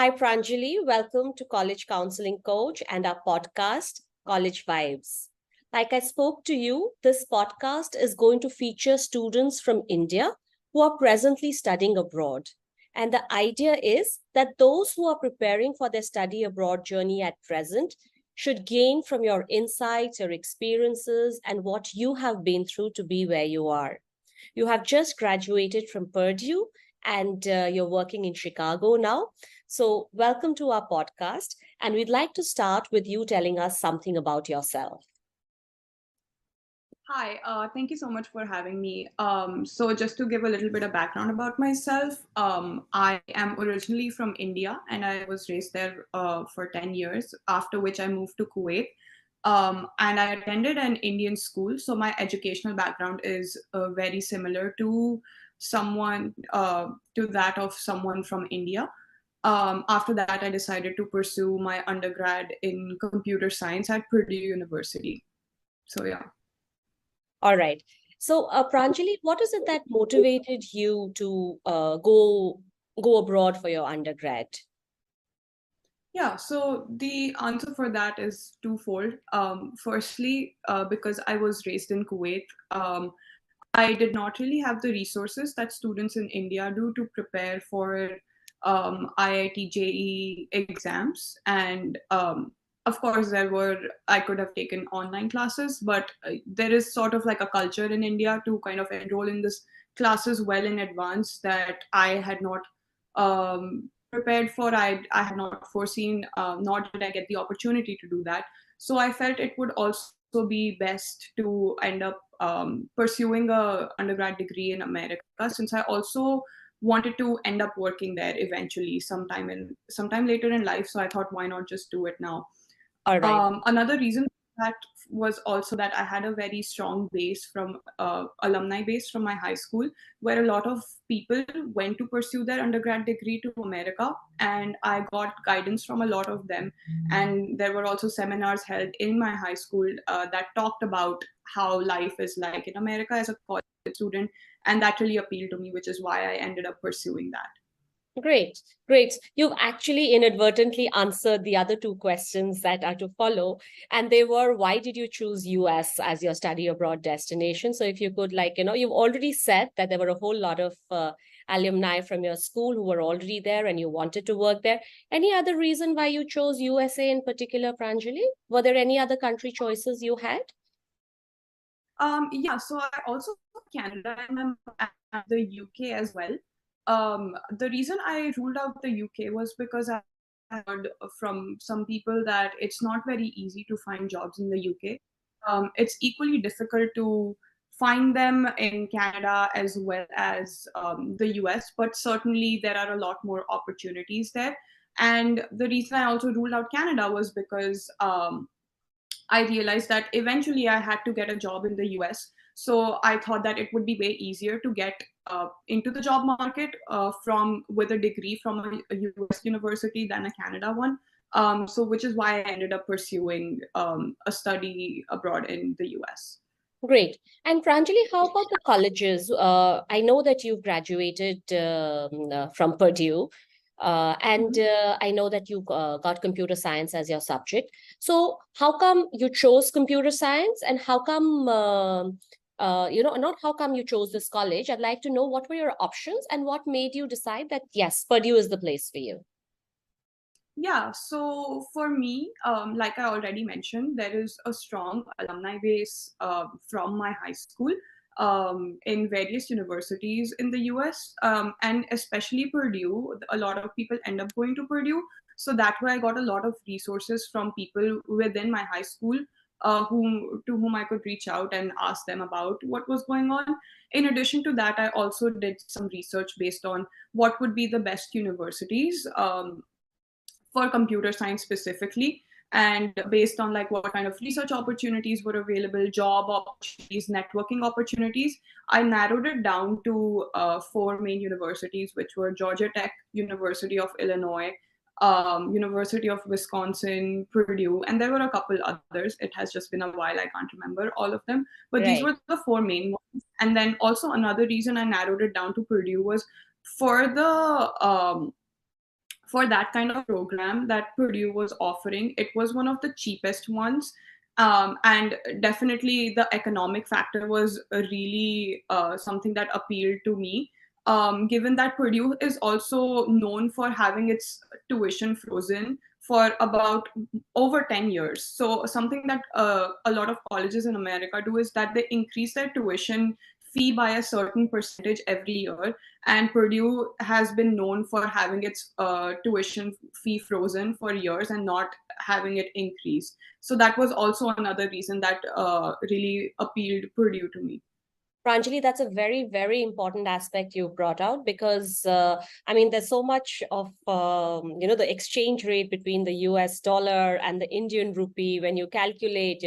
Hi, Pranjali. Welcome to College Counselling Coach and our podcast, College Vibes. Like I spoke to you, this podcast is going to feature students from India who are presently studying abroad. And the idea is that those who are preparing for their study abroad journey at present should gain from your insights, your experiences, and what you have been through to be where you are. You have just graduated from Purdue and you're working in Chicago now. So, welcome to our podcast. And we'd like to start with you telling us something about yourself. Hi, thank you so much for having me. So, just to give a little bit of background about myself, I am originally from India and I was raised there for 10 years, after which I moved to Kuwait. And I attended an Indian school, so my educational background is very similar to that of someone from India. After that, I decided to pursue my undergrad in computer science at Purdue University. So, yeah. All right. So, Pranjali, what is it that motivated you to go abroad for your undergrad? Yeah, so the answer for that is twofold. Firstly, because I was raised in Kuwait, I did not really have the resources that students in India do to prepare for IIT JEE exams. And of course, I could have taken online classes, but there is sort of like a culture in India to kind of enroll in this classes well in advance that I had not prepared for. I had not foreseen, nor did I get the opportunity to do that. So I felt it would also be best to end up pursuing a undergrad degree in America, since I also wanted to end up working there eventually sometime later in life. So I thought, why not just do it now? All right. Another reason that was also that I had a very strong base from alumni base from my high school, where a lot of people went to pursue their undergrad degree to America, and I got guidance from a lot of them. And there were also seminars held in my high school that talked about how life is like in America as a college student, and that really appealed to me, which is why I ended up pursuing that. Great, great. You've actually inadvertently answered the other two questions that are to follow. And they were, why did you choose US as your study abroad destination? So if you could, you've already said that there were a whole lot of alumni from your school who were already there and you wanted to work there. Any other reason why you chose USA in particular, Pranjali? Were there any other country choices you had? Yeah, so I also Canada and the UK as well. The reason I ruled out the UK was because I heard from some people that it's not very easy to find jobs in the UK. It's equally difficult to find them in Canada as well as the US, but certainly there are a lot more opportunities there. And the reason I also ruled out Canada was because I realized that eventually I had to get a job in the US. So I thought that it would be way easier to get into the job market from with a degree from a US university than a Canada one. So which is why I ended up pursuing a study abroad in the US. Great. And Pranjali, how about the colleges? I know that you graduated from Purdue, and Mhm. I know that you got computer science as your subject. So, how come you chose computer science, and how come, not how come you chose this college? I'd like to know what were your options and what made you decide that, yes, Purdue is the place for you. Yeah, so for me, like I already mentioned, there is a strong alumni base from my high school in various universities in the US, and especially Purdue. A lot of people end up going to Purdue. So that way, I got a lot of resources from people within my high school to whom I could reach out and ask them about what was going on. In addition to that, I also did some research based on what would be the best universities. For computer science specifically, and based on like what kind of research opportunities were available, job opportunities, networking opportunities, I narrowed it down to four main universities, which were Georgia Tech, University of Illinois, University of Wisconsin, Purdue, and there were a couple others. It has just been a while, I can't remember all of them, but these Right. were the four main ones. And then also another reason I narrowed it down to Purdue was for the for that kind of program that Purdue was offering, it was one of the cheapest ones. And definitely the economic factor was really something that appealed to me. Given that Purdue is also known for having its tuition frozen for about over 10 years. So, something that a lot of colleges in America do is that they increase their tuition fee by a certain percentage every year, and Purdue has been known for having its tuition fee frozen for years and not having it increased. So that was also another reason that really appealed Purdue to me. Pranjali, that's a very, very important aspect you brought out because, I mean, there's so much of, the exchange rate between the US dollar and the Indian rupee. When you calculate,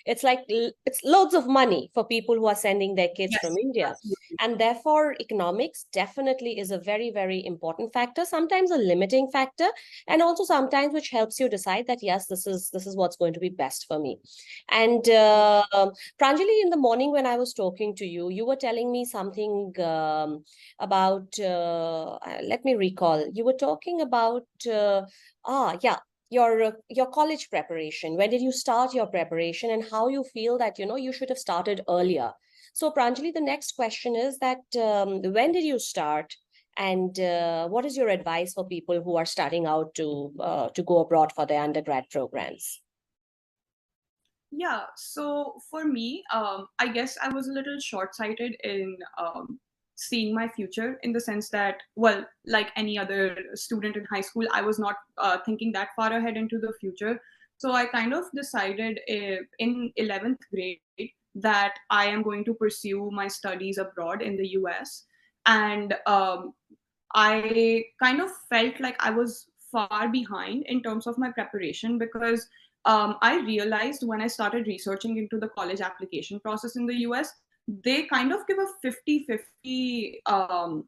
it's like it's loads of money for people who are sending their kids from Yes, India. absolutely. And therefore, economics definitely is a very, very important factor, sometimes a limiting factor, and also sometimes which helps you decide that, yes, this is what's going to be best for me. And Pranjali, in the morning when I was talking to you, you were telling me something about, let me recall, you were talking about, yeah, your college preparation. When did you start your preparation and how you feel that, you should have started earlier? So, Pranjali, the next question is that when did you start? And what is your advice for people who are starting out to go abroad for their undergrad programs? Yeah, so for me, I guess I was a little short-sighted in seeing my future, in the sense that, well, like any other student in high school, I was not thinking that far ahead into the future. So I kind of decided in 11th grade that I am going to pursue my studies abroad in the US. And I kind of felt like I was far behind in terms of my preparation, because I realized when I started researching into the college application process in the US, they kind of give a 50-50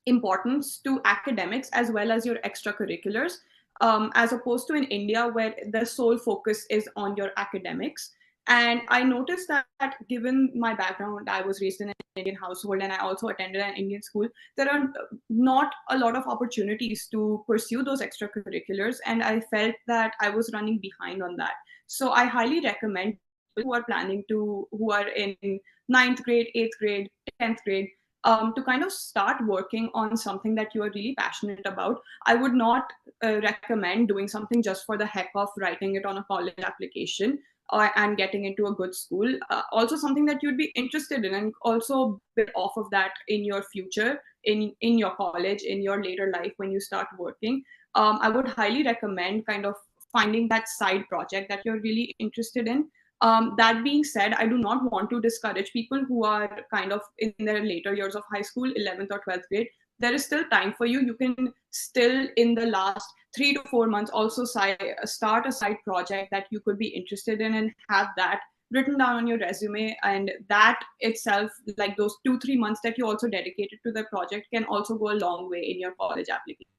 importance to academics as well as your extracurriculars, as opposed to in India, where the sole focus is on your academics. And I noticed that given my background, I was raised in an Indian household and I also attended an Indian school, there are not a lot of opportunities to pursue those extracurriculars. And I felt that I was running behind on that. So I highly recommend people who are in ninth grade, eighth grade, 10th grade, to kind of start working on something that you are really passionate about. I would not recommend doing something just for the heck of writing it on a college application and getting into a good school. Also, something that you'd be interested in, and also build off of that in your future, in your college, in your later life when you start working. I would highly recommend kind of finding that side project that you're really interested in. That being said, I do not want to discourage people who are kind of in their later years of high school, 11th or 12th grade. There is still time for you. You can still, in the last 3 to 4 months, also start a side project that you could be interested in and have that written down on your resume. And that itself, like those 2-3 months that you also dedicated to the project, can also go a long way in your college application.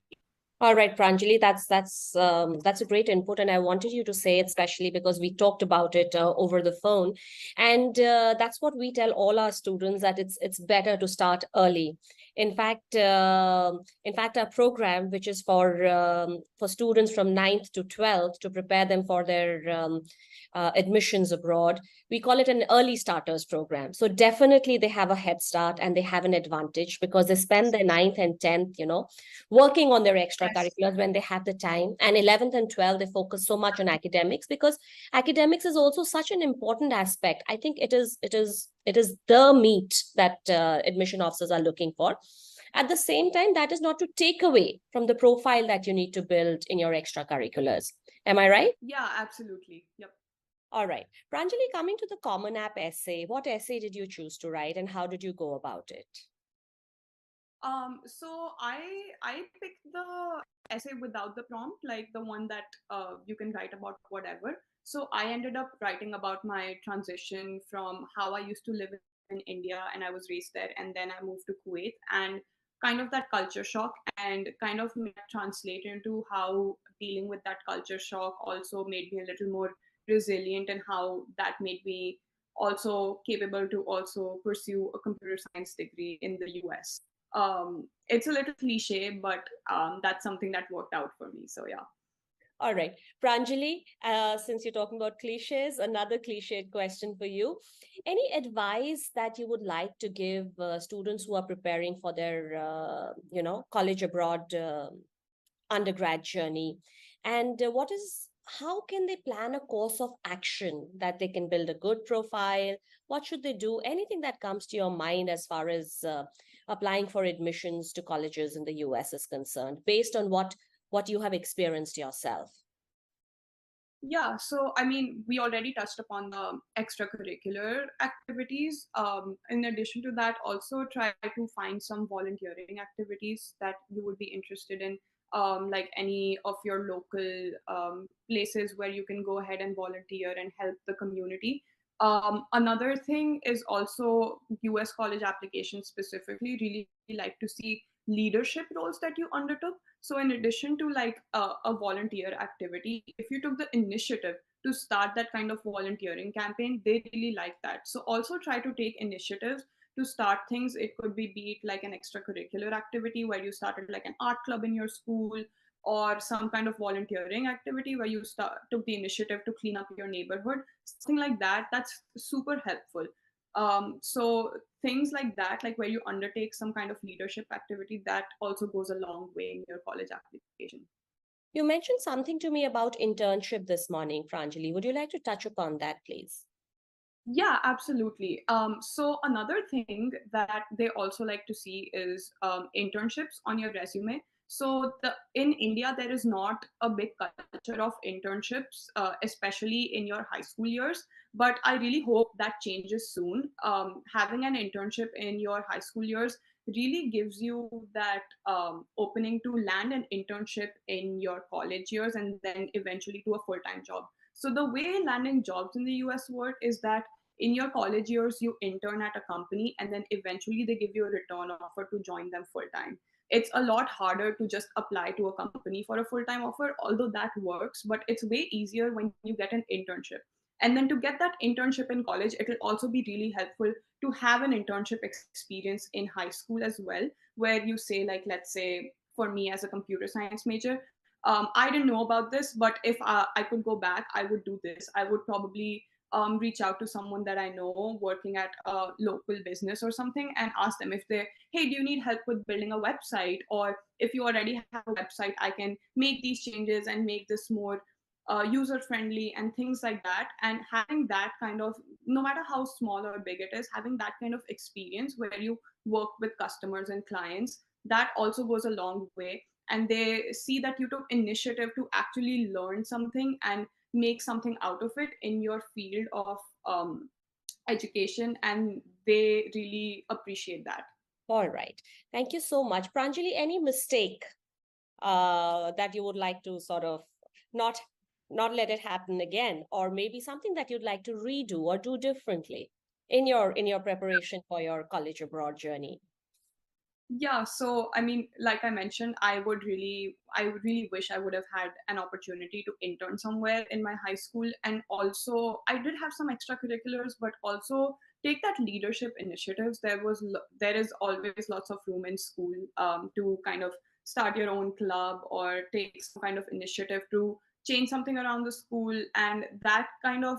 All right, Pranjali, that's a great input, and I wanted you to say it, especially because we talked about it over the phone, and that's what we tell all our students, that it's better to start early. In fact, our program, which is for students from 9th to 12th to prepare them for their admissions abroad, we call it an early starters program. So definitely they have a head start and they have an advantage because they spend their 9th and 10th, working on their Yes. extracurriculars when they have the time. And 11th and 12th, they focus so much on academics because academics is also such an important aspect. I think it is the meat that admission officers are looking for. At the same time, that is not to take away from the profile that you need to build in your extracurriculars. Am I right? Yeah, absolutely. Yep. All right. Pranjali, coming to the Common App essay, what essay did you choose to write and how did you go about it? So I picked the essay without the prompt, like the one that you can write about whatever. So I ended up writing about my transition from how I used to live in India and I was raised there, and then I moved to Kuwait, and kind of that culture shock, and kind of translate into how dealing with that culture shock also made me a little more resilient, and how that made me also capable to also pursue a computer science degree in the US. It's a little cliche, but that's something that worked out for me. So yeah. All right. Pranjali, since you're talking about cliches, another cliched question for you. Any advice that you would like to give students who are preparing for their, college abroad undergrad journey? And how can they plan a course of action that they can build a good profile? What should they do? Anything that comes to your mind as far as applying for admissions to colleges in the US is concerned, based on what you have experienced yourself? Yeah, so I mean, we already touched upon the extracurricular activities. In addition to that, also try to find some volunteering activities that you would be interested in, like any of your local places where you can go ahead and volunteer and help the community. Another thing is also US college applications specifically really like to see leadership roles that you undertook. So, in addition to like a volunteer activity, if you took the initiative to start that kind of volunteering campaign, they really like that. So, also try to take initiatives to start things. It could be it like an extracurricular activity where you started like an art club in your school, or some kind of volunteering activity where you took the initiative to clean up your neighborhood, something like that. That's super helpful. So things like that, like where you undertake some kind of leadership activity, that also goes a long way in your college application. You mentioned something to me about internship this morning, Pranjali. Would you like to touch upon that, please? Yeah, absolutely. So another thing that they also like to see is internships on your resume. So in India, there is not a big culture of internships, especially in your high school years. But I really hope that changes soon. Having an internship in your high school years really gives you that opening to land an internship in your college years and then eventually to a full-time job. So the way landing jobs in the US work is that in your college years you intern at a company and then eventually they give you a return offer to join them full time. It's a lot harder to just apply to a company for a full time offer, although that works, but it's way easier when you get an internship. And then to get that internship in college, it will also be really helpful to have an internship experience in high school as well, where you say, like, let's say for me as a computer science major, I didn't know about this, but if I could go back, I would do this. I would probably reach out to someone that I know working at a local business or something and ask them if they, hey, do you need help with building a website? Or if you already have a website, I can make these changes and make this more user friendly and things like that. And having that kind of, no matter how small or big it is, having that kind of experience where you work with customers and clients, that also goes a long way. And they see that you took initiative to actually learn something and make something out of it in your field of education, and they really appreciate that. All right. Thank you so much. Pranjali, any mistake that you would like to sort of not not let it happen again, or maybe something that you'd like to redo or do differently in your preparation for your college abroad journey? Yeah, so I mean, like I mentioned, I would really wish I would have had an opportunity to intern somewhere in my high school. And also I did have some extracurriculars, but also take that leadership initiatives. There is always lots of room in school to kind of start your own club or take some kind of initiative to change something around the school. And that kind of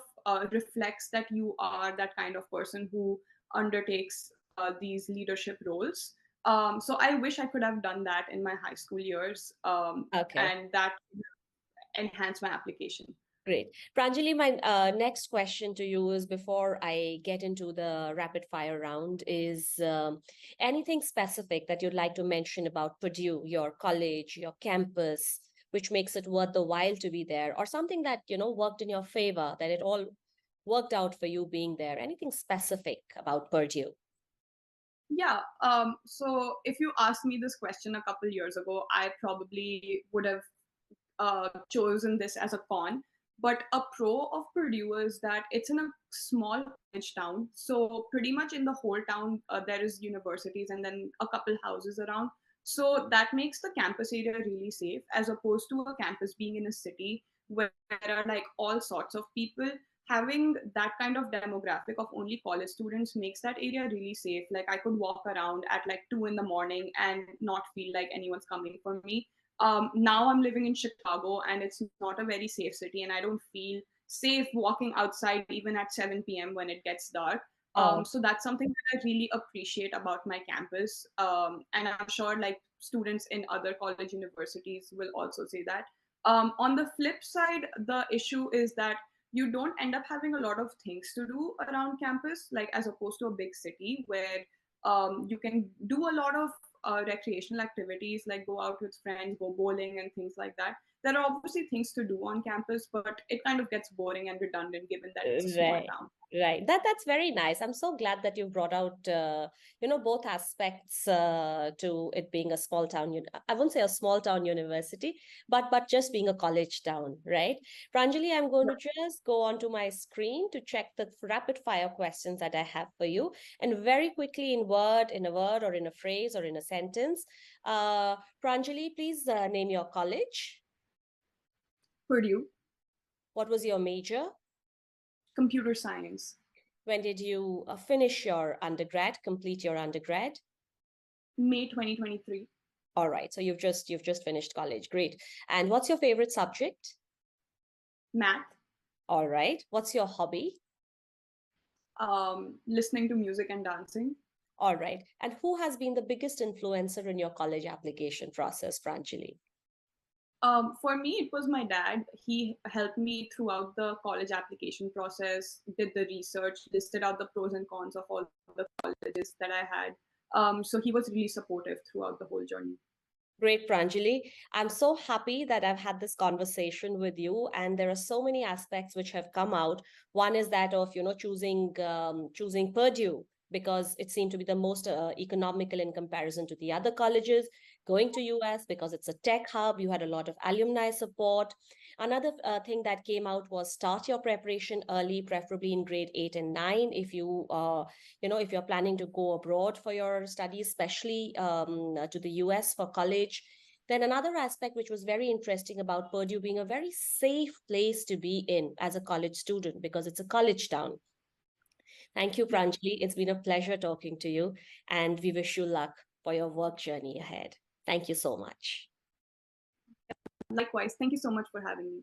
reflects that you are that kind of person who undertakes these leadership roles. So I wish I could have done that in my high school years, Okay. and that enhanced my application. Great. Pranjali, my next question to you is, before I get into the rapid fire round, is anything specific that you'd like to mention about Purdue, your college, your campus, which makes it worth the while to be there, or something that, worked in your favor, that it all worked out for you being there? Anything specific about Purdue? Yeah. So if you asked me this question a couple years ago, I probably would have chosen this as a con. But a pro of Purdue is that it's in a small college town. So pretty much in the whole town, there is universities and then a couple houses around. So that makes the campus area really safe, as opposed to a campus being in a city where there are like all sorts of people. having that kind of demographic of only college students makes that area really safe. Like I could walk around at like 2 in the morning and not feel like anyone's coming for me. Now I'm living in Chicago and it's not a very safe city, and I don't feel safe walking outside even at 7 p.m. when it gets dark. Oh, So that's something that I really appreciate about my campus. And I'm sure like students in other college universities will also say that. On the flip side, the issue is that you don't end up having a lot of things to do around campus, like as opposed to a big city where you can do a lot of recreational activities, like go out with friends, go bowling, and things like that. There are obviously things to do on campus, but it kind of gets boring and redundant given that it's a small right. town. Right. That's very nice. I'm so glad that you brought out, both aspects to it being a small town. I won't say a small town university, but just being a college town, right? Pranjali, I'm going to just go onto my screen to check the rapid fire questions that I have for you, and very quickly in a word or in a phrase or in a sentence. Pranjali, please name your college. Purdue. What was your major? Computer science. When did you finish your undergrad, complete your undergrad? May 2023. All right, so you've just finished college. Great. And what's your favorite subject? Math. All right. What's your hobby? Listening to music and dancing. All right. And who has been the biggest influencer in your college application process, Pranjali? For me, it was my dad. He helped me throughout the college application process, did the research, listed out the pros and cons of all the colleges that I had. So he was really supportive throughout the whole journey. Great, Pranjali. I'm so happy that I've had this conversation with you, and there are so many aspects which have come out. One is that of choosing Purdue because it seemed to be the most economical in comparison to the other colleges. Going to US because it's a tech hub. You had a lot of alumni support. Another thing that came out was start your preparation early, preferably in grade 8 and 9 if if you're planning to go abroad for your studies, especially to the US for college. Then another aspect which was very interesting about Purdue being a very safe place to be in as a college student because it's a college town. Thank you, Yeah, Pranjali. It's been a pleasure talking to you, and we wish you luck for your work journey ahead. Thank you so much. likewise. Thank you so much for having me.